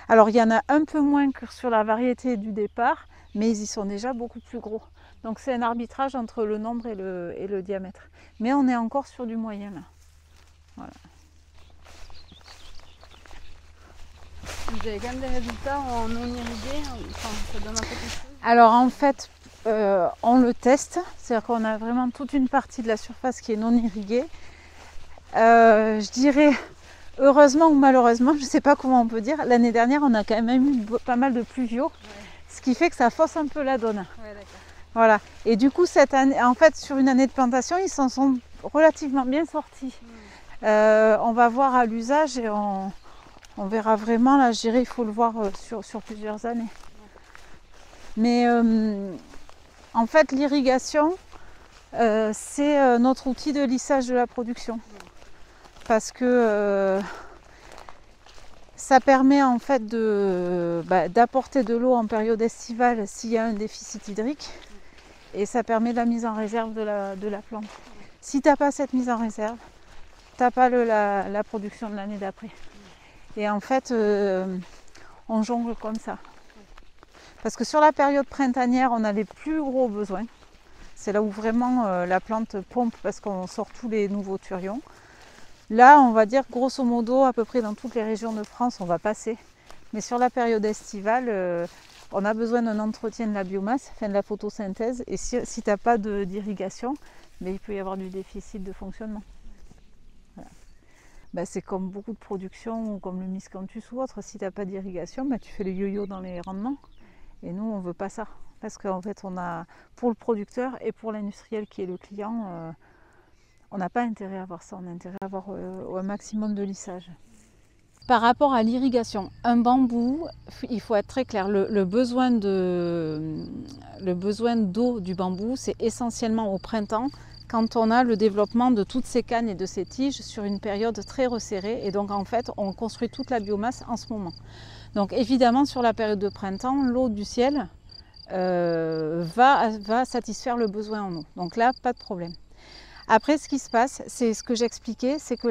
Alors il y en a un peu moins que sur la variété du départ, mais ils y sont déjà beaucoup plus gros. Donc c'est un arbitrage entre le nombre et le diamètre. Mais on est encore sur du moyen là. Voilà. Vous avez quand même des résultats en non irrigué, enfin, ça donne un peu quelque chose? Alors en fait, on le teste, c'est-à-dire qu'on a vraiment toute une partie de la surface qui est non irriguée. Je dirais heureusement ou malheureusement, je ne sais pas comment on peut dire, l'année dernière on a quand même eu pas mal de pluviaux, ce qui fait que ça fausse un peu la donne. Ouais, d'accord. Voilà. Et du coup cette année, en fait sur une année de plantation, ils s'en sont relativement bien sortis. On va voir à l'usage et on verra vraiment, là je dirais il faut le voir sur plusieurs années. Mais en fait l'irrigation, c'est notre outil de lissage de la production. Parce que ça permet en fait d'apporter de l'eau en période estivale s'il y a un déficit hydrique. Et ça permet la mise en réserve de la plante. Si tu n'as pas cette mise en réserve, tu n'as pas la production de l'année d'après. Et en fait, on jongle comme ça. Parce que sur la période printanière, on a les plus gros besoins. C'est là où vraiment la plante pompe parce qu'on sort tous les nouveaux turions. Là, on va dire grosso modo, à peu près dans toutes les régions de France, on va passer. Mais sur la période estivale, on a besoin d'un entretien de la biomasse, de la photosynthèse. Et si tu n'as pas d'irrigation, il peut y avoir du déficit de fonctionnement. Voilà. C'est comme beaucoup de productions, comme le miscanthus ou autre. Si tu n'as pas d'irrigation, tu fais le yo-yo dans les rendements. Et nous, on ne veut pas ça. Parce qu'en fait, on a, pour le producteur et pour l'industriel qui est le client, on n'a pas intérêt à avoir ça. On a intérêt à avoir un maximum de lissage. Par rapport à l'irrigation, un bambou, il faut être très clair, le besoin d'eau du bambou, c'est essentiellement au printemps, quand on a le développement de toutes ces cannes et de ces tiges sur une période très resserrée. Et donc en fait, on construit toute la biomasse en ce moment. Donc évidemment, sur la période de printemps, l'eau du ciel va satisfaire le besoin en eau. Donc là, pas de problème. Après, ce qui se passe, c'est ce que j'expliquais, c'est que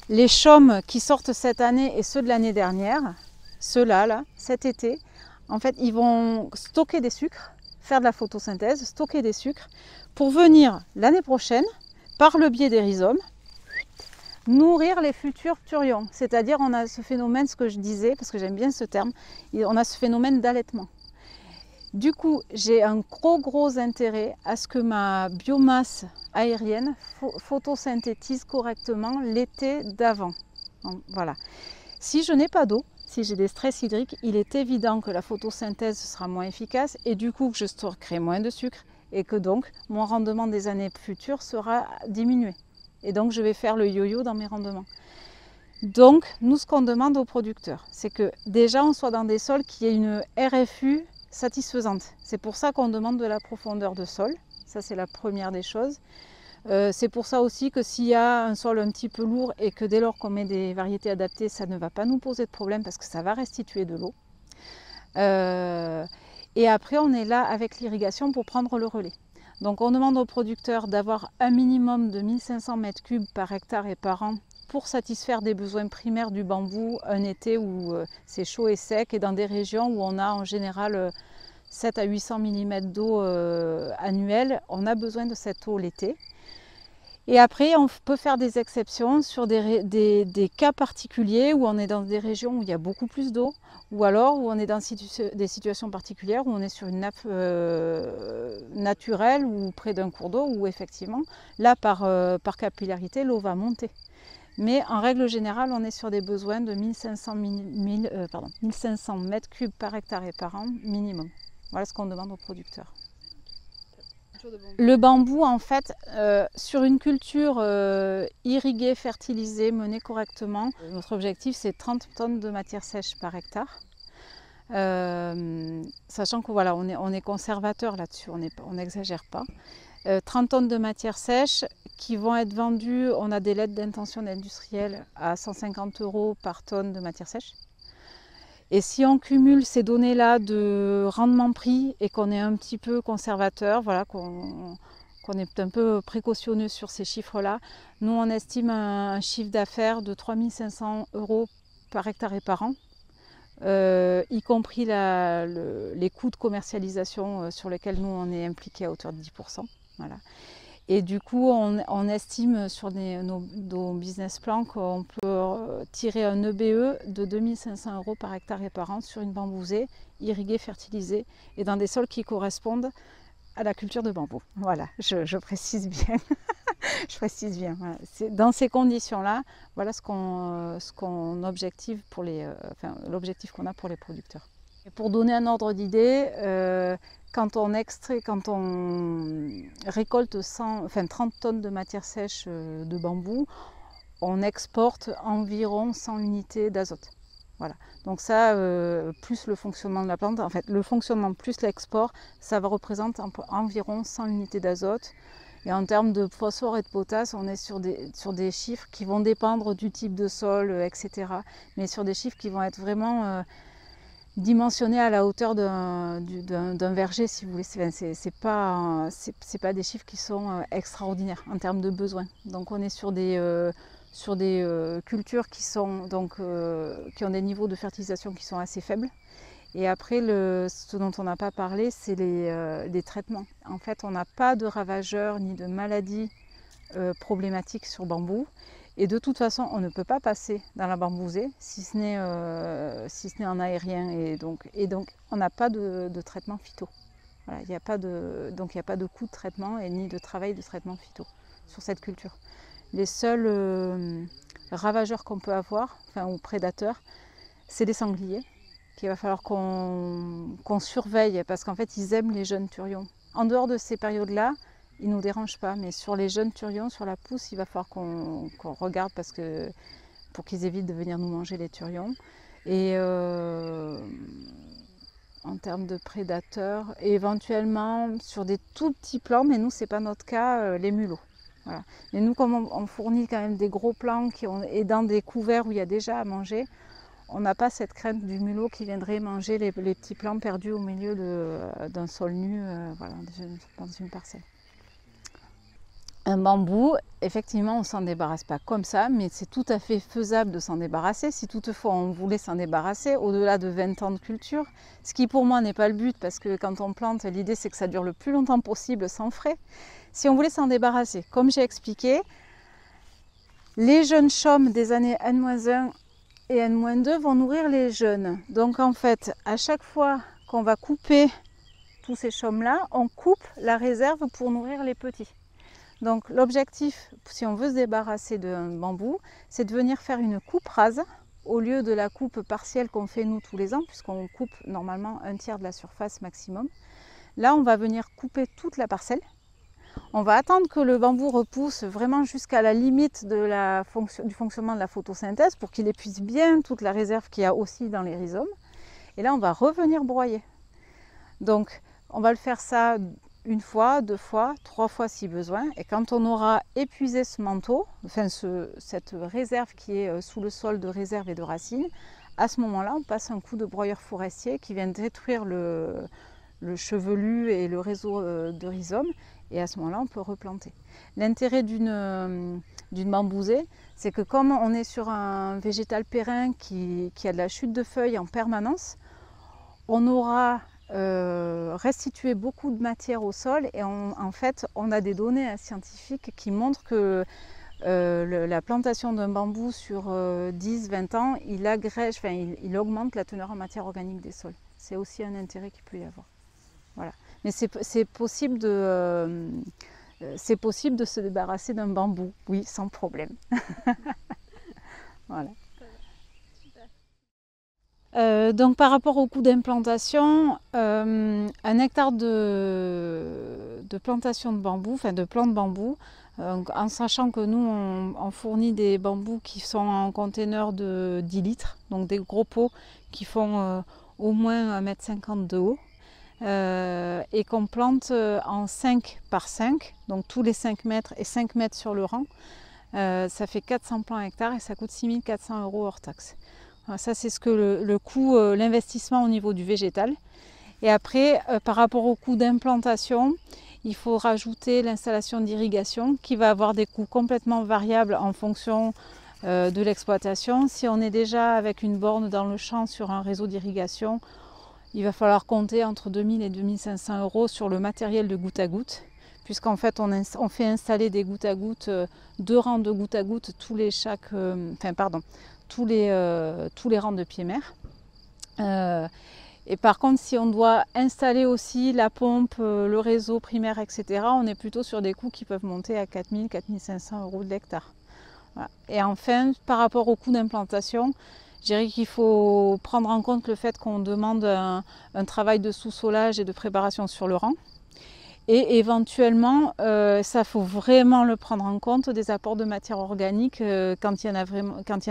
les chaumes qui sortent cette année et ceux de l'année dernière, ceux-là, là, cet été, en fait, ils vont stocker des sucres, faire de la photosynthèse, stocker des sucres, pour venir l'année prochaine, par le biais des rhizomes, nourrir les futurs turions. C'est-à-dire, on a ce phénomène, ce que je disais, parce que j'aime bien ce terme, on a ce phénomène d'allaitement. Du coup, j'ai un gros intérêt à ce que ma biomasse aérienne photosynthétise correctement l'été d'avant. Voilà. Si je n'ai pas d'eau, si j'ai des stress hydriques, il est évident que la photosynthèse sera moins efficace et du coup que je stockerai moins de sucre et que donc mon rendement des années futures sera diminué. Et donc je vais faire le yo-yo dans mes rendements. Donc nous, ce qu'on demande aux producteurs, c'est que déjà on soit dans des sols qui aient une RFU satisfaisante. C'est pour ça qu'on demande de la profondeur de sol. Ça, c'est la première des choses. C'est pour ça aussi que s'il y a un sol un petit peu lourd et que dès lors qu'on met des variétés adaptées, ça ne va pas nous poser de problème parce que ça va restituer de l'eau. Et après, on est là avec l'irrigation pour prendre le relais. Donc, on demande aux producteurs d'avoir un minimum de 1500 m3 par hectare et par an pour satisfaire des besoins primaires du bambou un été où c'est chaud et sec et dans des régions où on a en général 7 à 800 mm d'eau annuelle, on a besoin de cette eau l'été. Et après, on peut faire des exceptions sur des cas particuliers où on est dans des régions où il y a beaucoup plus d'eau ou alors où on est dans des situations particulières où on est sur une nappe naturelle ou près d'un cours d'eau où effectivement, là par capillarité, l'eau va monter. Mais en règle générale, on est sur des besoins de 1500 m3 par hectare et par an minimum. Voilà ce qu'on demande aux producteurs. Le bambou, en fait, sur une culture irriguée, fertilisée, menée correctement, notre objectif c'est 30 tonnes de matière sèche par hectare. Sachant que voilà, on est conservateur là-dessus, on n'exagère pas. 30 tonnes de matière sèche qui vont être vendues, on a des lettres d'intention d'industriel à 150 € par tonne de matière sèche. Et si on cumule ces données-là de rendement prix et qu'on est un petit peu conservateur, voilà, qu'on est un peu précautionneux sur ces chiffres-là, nous on estime un chiffre d'affaires de 3 500 € par hectare et par an y compris les coûts de commercialisation sur lesquels nous on est impliqués à hauteur de 10%. Voilà. Et du coup, on estime sur nos business plans qu'on peut tirer un EBE de 2500 € par hectare et par an sur une bambousée, irriguée, fertilisée, et dans des sols qui correspondent à la culture de bambou. Voilà, je précise bien. Je précise bien. Voilà. Dans ces conditions-là, voilà ce qu'on objective pour l'objectif qu'on a pour les producteurs. Et pour donner un ordre d'idée, quand on récolte 30 tonnes de matière sèche de bambou, on exporte environ 100 unités d'azote. Voilà. Donc ça, plus le fonctionnement de la plante, en fait, le fonctionnement plus l'export, ça va représenter environ 100 unités d'azote. Et en termes de phosphore et de potasse, on est sur des chiffres qui vont dépendre du type de sol, etc. Mais sur des chiffres qui vont être vraiment dimensionnés à la hauteur d'un verger, si vous voulez. C'est pas des chiffres qui sont extraordinaires en termes de besoins. Donc on est sur des cultures qui ont des niveaux de fertilisation qui sont assez faibles. Et après, ce dont on n'a pas parlé, c'est les traitements. En fait, on n'a pas de ravageurs ni de maladies problématiques sur bambou. Et de toute façon, on ne peut pas passer dans la bambousée, si ce n'est en aérien. Et donc on n'a pas de traitement phyto. Voilà, il n'y a pas de coût de traitement et ni de travail de traitement phyto sur cette culture. Les seuls ravageurs qu'on peut avoir, ou prédateurs, c'est les sangliers, qu'il va falloir qu'on surveille, parce qu'en fait, ils aiment les jeunes turions. En dehors de ces périodes-là, ils ne nous dérangent pas, mais sur les jeunes turions, sur la pousse, il va falloir qu'on regarde pour qu'ils évitent de venir nous manger les turions. Et en termes de prédateurs, et éventuellement sur des tout petits plants, mais nous, ce n'est pas notre cas, les mulots. Voilà. Mais nous, comme on fournit quand même des gros plants et dans des couverts où il y a déjà à manger, on n'a pas cette crainte du mulot qui viendrait manger les petits plants perdus au milieu d'un sol nu, voilà, dans une parcelle. Un bambou, effectivement, on ne s'en débarrasse pas comme ça, mais c'est tout à fait faisable de s'en débarrasser. Si toutefois on voulait s'en débarrasser au-delà de 20 ans de culture, ce qui pour moi n'est pas le but, parce que quand on plante, l'idée c'est que ça dure le plus longtemps possible sans frais. Si on voulait s'en débarrasser, comme j'ai expliqué, les jeunes chaumes des années N-1 et N-2 vont nourrir les jeunes. Donc en fait, à chaque fois qu'on va couper tous ces chaumes-là, on coupe la réserve pour nourrir les petits. Donc l'objectif, si on veut se débarrasser d'un bambou, c'est de venir faire une coupe rase au lieu de la coupe partielle qu'on fait nous tous les ans, puisqu'on coupe normalement 1/3 de la surface maximum. Là, on va venir couper toute la parcelle. On va attendre que le bambou repousse vraiment jusqu'à la limite du fonctionnement de la photosynthèse pour qu'il épuise bien toute la réserve qu'il y a aussi dans les rhizomes. Et là, on va revenir broyer. Donc, on va le faire ça 1 fois, 2 fois, 3 fois si besoin. Et quand on aura épuisé ce manteau, cette réserve qui est sous le sol de réserve et de racines, à ce moment-là, on passe un coup de broyeur forestier qui vient détruire le chevelu et le réseau de rhizomes. Et à ce moment-là, on peut replanter. L'intérêt d'une bambousée, c'est que comme on est sur un végétal périn qui a de la chute de feuilles en permanence, on aura restitué beaucoup de matière au sol et en fait, on a des données scientifiques qui montrent que la plantation d'un bambou sur 10-20 ans, il augmente la teneur en matière organique des sols. C'est aussi un intérêt qu'il peut y avoir. Voilà. Mais c'est possible de se débarrasser d'un bambou, oui, sans problème. Voilà. Donc par rapport au coût d'implantation, 1 hectare de plantation de bambou, de plants de bambou, en sachant que nous on fournit des bambous qui sont en conteneur de 10 litres, donc des gros pots qui font au moins 1,50 m de haut. Et qu'on plante en 5 par 5, donc tous les 5 mètres et 5 mètres sur le rang, ça fait 400 plants hectares et ça coûte 6 400 € hors taxe. Voilà, ça c'est ce que le coût, l'investissement au niveau du végétal. Et après, par rapport au coût d'implantation, il faut rajouter l'installation d'irrigation qui va avoir des coûts complètement variables en fonction de l'exploitation. Si on est déjà avec une borne dans le champ sur un réseau d'irrigation, il va falloir compter entre 2000 et 2500 € sur le matériel de goutte à goutte, puisqu'en fait on fait installer des gouttes à gouttes, 2 rangs de gouttes à gouttes tous les rangs de pieds-mères. Et par contre, si on doit installer aussi la pompe, le réseau primaire, etc., on est plutôt sur des coûts qui peuvent monter à 4000 à 4500 € de l'hectare. Voilà. Et enfin, par rapport au coût d'implantation, je dirais qu'il faut prendre en compte le fait qu'on demande un travail de sous-solage et de préparation sur le rang. Et éventuellement, ça faut vraiment le prendre en compte, des apports de matière organique quand il y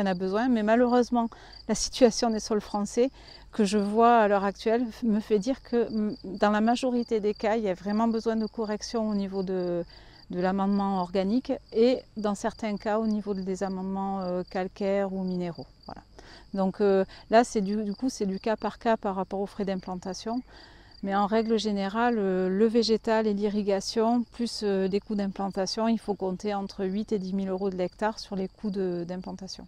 en a besoin. Mais malheureusement, la situation des sols français que je vois à l'heure actuelle me fait dire que dans la majorité des cas, il y a vraiment besoin de correction au niveau de l'amendement organique et dans certains cas au niveau des amendements calcaires ou minéraux. Voilà. Donc là, du coup, c'est du cas par rapport aux frais d'implantation. Mais en règle générale, le végétal et l'irrigation, plus des coûts d'implantation, il faut compter entre 8 et 10 000 € de l'hectare sur les coûts d'implantation.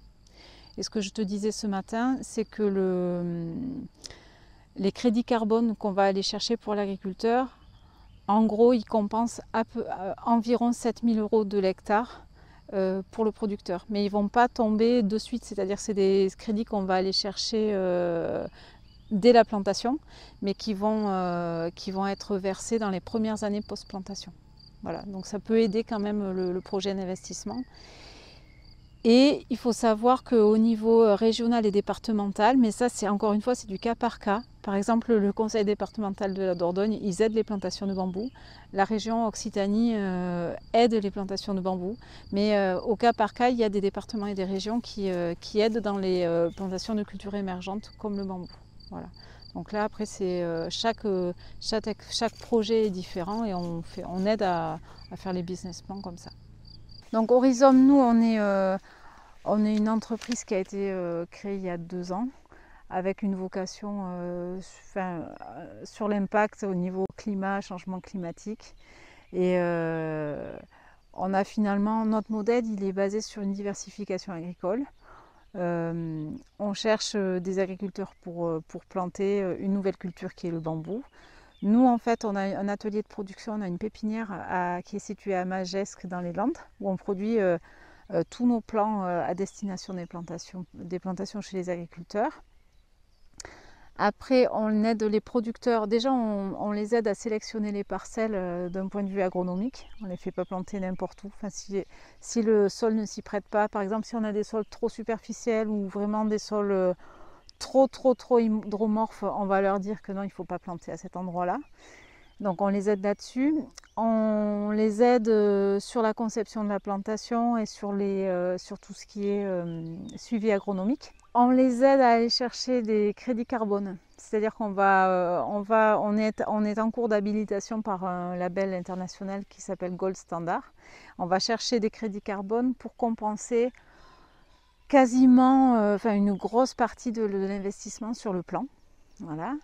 Et ce que je te disais ce matin, c'est que les crédits carbone qu'on va aller chercher pour l'agriculteur, en gros, ils compensent environ 7 000 € de l'hectare pour le producteur. Mais ils ne vont pas tomber de suite, c'est-à-dire que c'est des crédits qu'on va aller chercher dès la plantation, mais qui vont être versés dans les premières années post-plantation. Voilà, donc ça peut aider quand même le projet d'investissement. Et il faut savoir qu'au niveau régional et départemental, mais ça c'est encore une fois c'est du cas par cas. Par exemple, le conseil départemental de la Dordogne, ils aident les plantations de bambou. La région Occitanie aide les plantations de bambou. Mais au cas par cas, il y a des départements et des régions qui aident dans les plantations de cultures émergentes comme le bambou. Voilà. Donc là, après, chaque projet est différent et on aide à faire les business plans comme ça. Donc Horizon, nous, on est une entreprise qui a été créée il y a 2 ans avec une vocation sur l'impact au niveau climat, changement climatique. Et on a finalement, notre modèle, il est basé sur une diversification agricole. On cherche des agriculteurs pour planter une nouvelle culture qui est le bambou. Nous, en fait, on a un atelier de production, on a une pépinière qui est située à Magescq dans les Landes, où on produit tous nos plants à destination des plantations chez les agriculteurs. Après, on aide les producteurs. Déjà, on les aide à sélectionner les parcelles d'un point de vue agronomique. On ne les fait pas planter n'importe où. Enfin, si le sol ne s'y prête pas, par exemple, si on a des sols trop superficiels ou vraiment des sols trop hydromorphes, on va leur dire que non, il ne faut pas planter à cet endroit-là. Donc, on les aide là-dessus. On les aide sur la conception de la plantation et sur tout ce qui est suivi agronomique. On les aide à aller chercher des crédits carbone, c'est-à-dire qu'on est en cours d'habilitation par un label international qui s'appelle Gold Standard. On va chercher des crédits carbone pour compenser quasiment une grosse partie de l'investissement sur le plan. Voilà.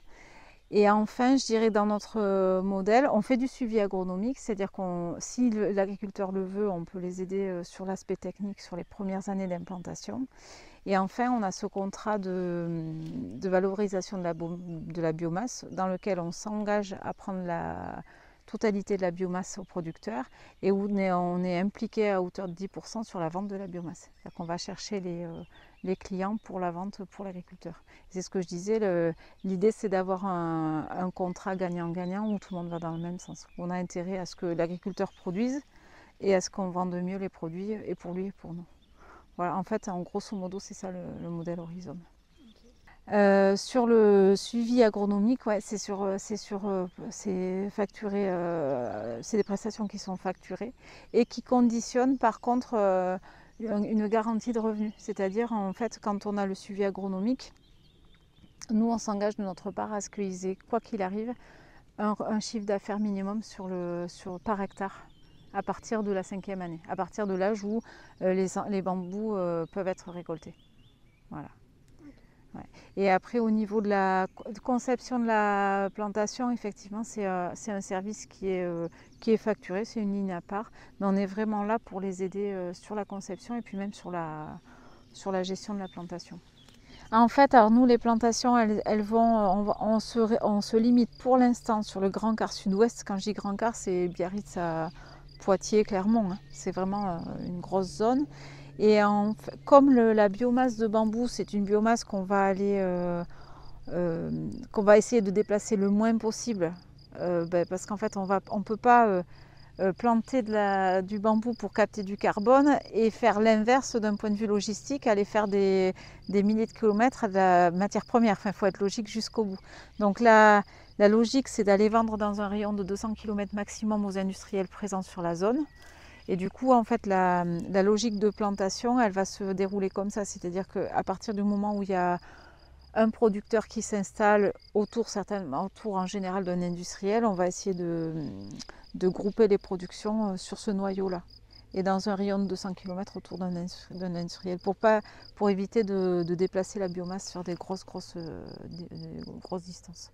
Et enfin, je dirais dans notre modèle, on fait du suivi agronomique, c'est-à-dire que si l'agriculteur le veut, on peut les aider sur l'aspect technique sur les premières années d'implantation. Et enfin, on a ce contrat de valorisation de la biomasse dans lequel on s'engage à prendre la totalité de la biomasse au producteur et où on est impliqué à hauteur de 10% sur la vente de la biomasse. C'est-à-dire qu'on va chercher les clients pour la vente pour l'agriculteur. C'est ce que je disais, l'idée c'est d'avoir un contrat gagnant-gagnant où tout le monde va dans le même sens. On a intérêt à ce que l'agriculteur produise et à ce qu'on vende mieux les produits et pour lui et pour nous. Voilà, en fait, en grosso modo, c'est ça le modèle Horizon. Okay. Sur le suivi agronomique, ouais, c'est facturé, c'est des prestations qui sont facturées et qui conditionnent par contre une garantie de revenus. C'est-à-dire, en fait, quand on a le suivi agronomique, nous, on s'engage de notre part à ce qu'ils aient, quoi qu'il arrive, un chiffre d'affaires minimum par hectare. À partir de la 5e année, à partir de l'âge où les bambous peuvent être récoltés. Voilà. Ouais. Et après, au niveau de la conception de la plantation, effectivement, c'est un service qui est facturé, c'est une ligne à part, mais on est vraiment là pour les aider sur la conception et puis même sur la sur la gestion de la plantation. En fait, alors nous, les plantations, elles vont, on se limite pour l'instant sur le Grand Quart sud-ouest. Quand je dis Grand Quart, c'est Biarritz à Poitiers, Clermont. C'est vraiment une grosse zone. Et comme la biomasse de bambou, c'est une biomasse qu'on va aller, qu'on va essayer de déplacer le moins possible, parce qu'en fait, on peut pas planter du bambou pour capter du carbone et faire l'inverse d'un point de vue logistique, aller faire des milliers de kilomètres de la matière première. Enfin, il faut être logique jusqu'au bout. Donc la logique, c'est d'aller vendre dans un rayon de 200 km maximum aux industriels présents sur la zone. Et du coup, en fait, la logique de plantation, elle va se dérouler comme ça. C'est-à-dire qu'à partir du moment où il y a un producteur qui s'installe autour en général d'un industriel, on va essayer de grouper les productions sur ce noyau-là et dans un rayon de 200 km autour d'un industriel pour éviter de déplacer la biomasse sur des grosses distances.